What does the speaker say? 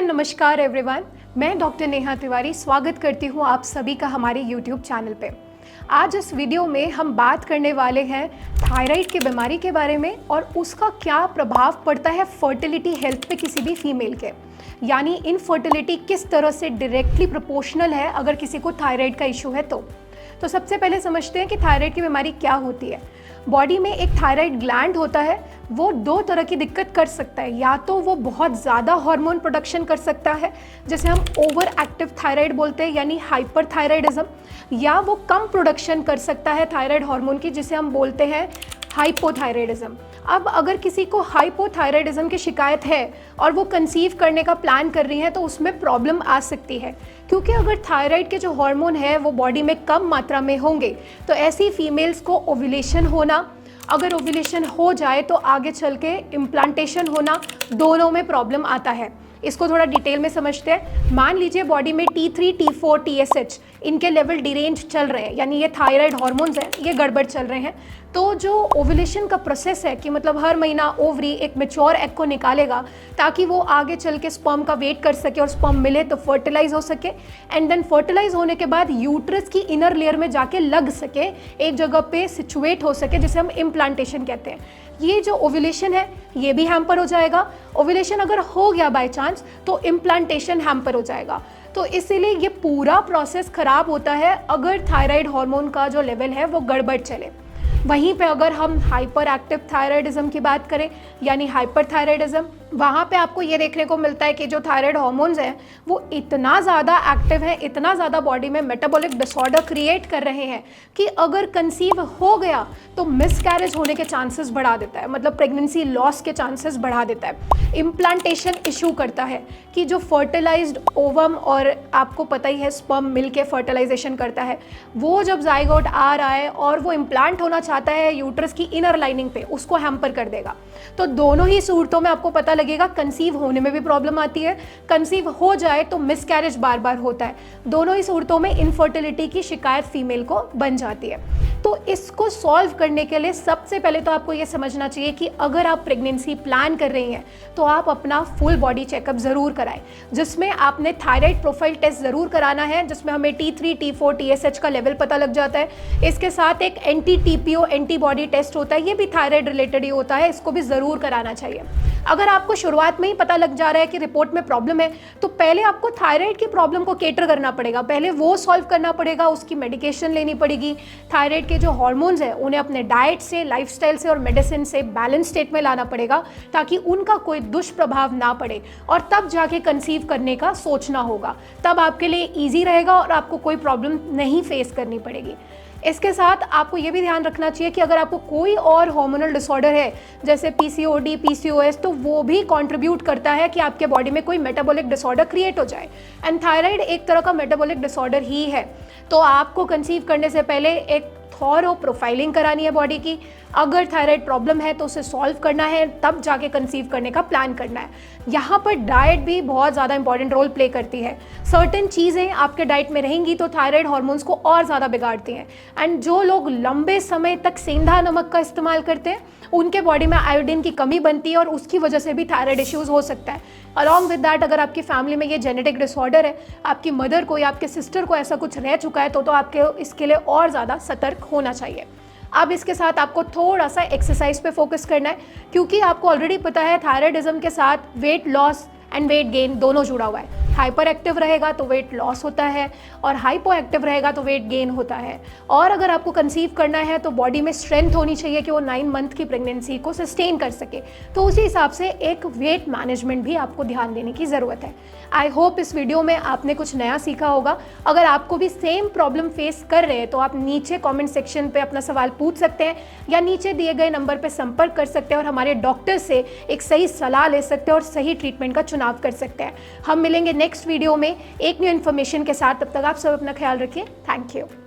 And नमस्कार everyone, मैं doctor Neha Tiwari स्वागत करती हूँ आप सभी का हमारे यूट्यूब चैनल पे। आज इस वीडियो में हम बात करने वाले हैं थायराइड की बीमारी के बारे में और उसका क्या प्रभाव पड़ता है फर्टिलिटी हेल्थ पे किसी भी फीमेल के, यानी इनफर्टिलिटी किस तरह से डायरेक्टली प्रोपोर्शनल है अगर किसी को थायराइड का इशू है तो सबसे पहले समझते हैं कि थायराइड की बीमारी क्या होती है। बॉडी में एक थायराइड ग्लैंड होता है, वो दो तरह की दिक्कत कर सकता है। या तो वो बहुत ज़्यादा हार्मोन प्रोडक्शन कर सकता है जिसे हम ओवर एक्टिव थायराइड बोलते हैं यानी हाइपर थायराइडिज्म, या वो कम प्रोडक्शन कर सकता है थायराइड हार्मोन की जिसे हम बोलते हैं हाइपोथायराइडिज्म। अब अगर किसी को हाइपोथायराइडिज्म की शिकायत है और वो कंसीव करने का प्लान कर रही है तो उसमें प्रॉब्लम आ सकती है, क्योंकि अगर थायराइड के जो हार्मोन है वो बॉडी में कम मात्रा में होंगे तो ऐसी फीमेल्स को ओव्यूलेशन होना, अगर ओव्यूलेशन हो जाए तो आगे चल के इम्प्लांटेशन होना, दोनों में प्रॉब्लम आता है। इसको थोड़ा डिटेल में समझते हैं। मान लीजिए बॉडी में T3, T4, TSH इनके लेवल डिरेंज चल रहे हैं, यानी ये थायराइड हार्मोन्स हैं, ये गड़बड़ चल रहे हैं। तो जो ओव्यूलेशन का प्रोसेस है कि मतलब हर महीना ओवरी एक मैच्योर एग को निकालेगा ताकि वो आगे चल के स्पर्म का वेट कर सके और स्पर्म मिले तो फर्टिलाइज हो सके, एंड देन फर्टिलाइज होने के बाद यूट्रस की इनर लेयर में जाके लग सके, एक जगह पे सिचुएट हो सके, जिसे हम इम्प्लांटेशन कहते हैं। ये जो ओव्यूलेशन है ये भी हैम्पर हो जाएगा। ओव्यूलेशन अगर हो गया बाय चांस तो इम्प्लांटेशन हैम्पर हो जाएगा। तो इसीलिए ये पूरा प्रोसेस खराब होता है अगर थायराइड हार्मोन का जो लेवल है वो गड़बड़ चले। वहीं पे अगर हम हाइपर एक्टिव थायराइडिज्म की बात करें यानी हाइपर थायराइडिज्म, वहाँ पे आपको ये देखने को मिलता है कि जो थायराइड हार्मोन्स हैं वो इतना ज़्यादा एक्टिव है, इतना ज़्यादा बॉडी में मेटाबॉलिक डिसऑर्डर क्रिएट कर रहे हैं कि अगर कंसीव हो गया तो मिसकैरेज होने के चांसेस बढ़ा देता है, मतलब प्रेगनेंसी लॉस के चांसेस बढ़ा देता है। इम्प्लांटेशन इशू करता है कि जो फर्टिलाइज्ड ओवम और आपको पता ही है स्पर्म मिल के फर्टिलाइजेशन करता है, वो जब जाइगोट आ रहा है और वो इम्प्लांट होना चाहता है यूट्रस की इनर लाइनिंग पे, उसको हैम्पर कर देगा। तो दोनों ही सूरतों में आपको पता लगेगा कंसीव होने में भी प्रॉब्लम आती है, कंसीव हो जाए तो मिसकैरेज बार बार होता है। दोनों ही सूरतों में इनफर्टिलिटी की शिकायत फीमेल को बन जाती है। तो इसको सॉल्व करने के लिए सबसे पहले तो आपको ये समझना चाहिए कि अगर आप प्रेगनेंसी प्लान कर रही हैं तो आप अपना फुल बॉडी चेकअप ज़रूर कराएं, जिसमें आपने थायराइड प्रोफाइल टेस्ट ज़रूर कराना है, जिसमें हमें T3, T4, TSH का लेवल पता लग जाता है। इसके साथ एक NT-TPO एंटीबॉडी टेस्ट होता है, ये भी थायराइड रिलेटेड ही होता है, इसको भी ज़रूर कराना चाहिए। अगर आपको शुरुआत में ही पता लग जा रहा है कि रिपोर्ट में प्रॉब्लम है तो पहले आपको थायराइड की प्रॉब्लम को केटर करना पड़ेगा, पहले वो सॉल्व करना पड़ेगा, उसकी मेडिकेशन लेनी पड़ेगी। थायराइड के जो हार्मोन्स हैं उन्हें अपने डाइट से, लाइफस्टाइल से और मेडिसिन से बैलेंस स्टेट में लाना पड़ेगा ताकि उनका कोई दुष्प्रभाव ना पड़े, और तब जाके कंसीव करने का सोचना होगा। तब आपके लिए ईजी रहेगा और आपको कोई प्रॉब्लम नहीं फेस करनी पड़ेगी। इसके साथ आपको ये भी ध्यान रखना चाहिए कि अगर आपको कोई और हार्मोनल डिसऑर्डर है जैसे PCOD, PCOS, तो वो भी कंट्रीब्यूट करता है कि आपके बॉडी में कोई मेटाबॉलिक डिसऑर्डर क्रिएट हो जाए। एंड थायराइड एक तरह का मेटाबॉलिक डिसऑर्डर ही है। तो आपको कंसीव करने से पहले एक थॉरो प्रोफाइलिंग करानी है बॉडी की। अगर थायराइड प्रॉब्लम है तो उसे सॉल्व करना है, तब जाके कंसीव करने का प्लान करना है। यहाँ पर डाइट भी बहुत ज़्यादा इंपॉर्टेंट रोल प्ले करती है। सर्टेन चीज़ें आपके डाइट में रहेंगी तो थायराइड हार्मोन्स को और ज़्यादा बिगाड़ती हैं। एंड जो लोग लंबे समय तक सेंधा नमक का इस्तेमाल करते हैं उनके बॉडी में आयोडीन की कमी बनती है और उसकी वजह से भी थायराइड इश्यूज़ हो सकता है। अलॉन्ग विद दैट, अगर आपकी फैमिली में ये जेनेटिक डिसऑर्डर है, आपकी मदर को या आपके सिस्टर को ऐसा कुछ रह चुका है तो आपके इसके लिए और ज़्यादा सतर्क होना चाहिए। अब इसके साथ आपको थोड़ा सा एक्सरसाइज पे फोकस करना है, क्योंकि आपको ऑलरेडी पता है थायराइडिज्म के साथ weight loss and weight gain दोनों जुड़ा हुआ है। हाइपर एक्टिव रहेगा तो वेट लॉस होता है और हाइपो एक्टिव रहेगा तो वेट गेन होता है। और अगर आपको कंसीव करना है तो बॉडी में स्ट्रेंथ होनी चाहिए कि वो 9 मंथ की प्रेगनेंसी को सस्टेन कर सके। तो उसी हिसाब से एक वेट मैनेजमेंट भी आपको ध्यान देने की ज़रूरत है। आई होप इस वीडियो में आपने कुछ नया सीखा होगा। अगर आपको भी सेम प्रॉब्लम फेस कर रहे हैं तो आप नीचे कॉमेंट सेक्शन पर अपना सवाल पूछ सकते हैं या नीचे दिए गए नंबर पर संपर्क कर सकते हैं और हमारे डॉक्टर से एक सही सलाह ले सकते हैं और सही ट्रीटमेंट का चुनाव कर सकते हैं। हम मिलेंगे नेक्स्ट वीडियो में एक न्यू इन्फॉर्मेशन के साथ। तब तक आप सब अपना ख्याल रखिए। Thank you.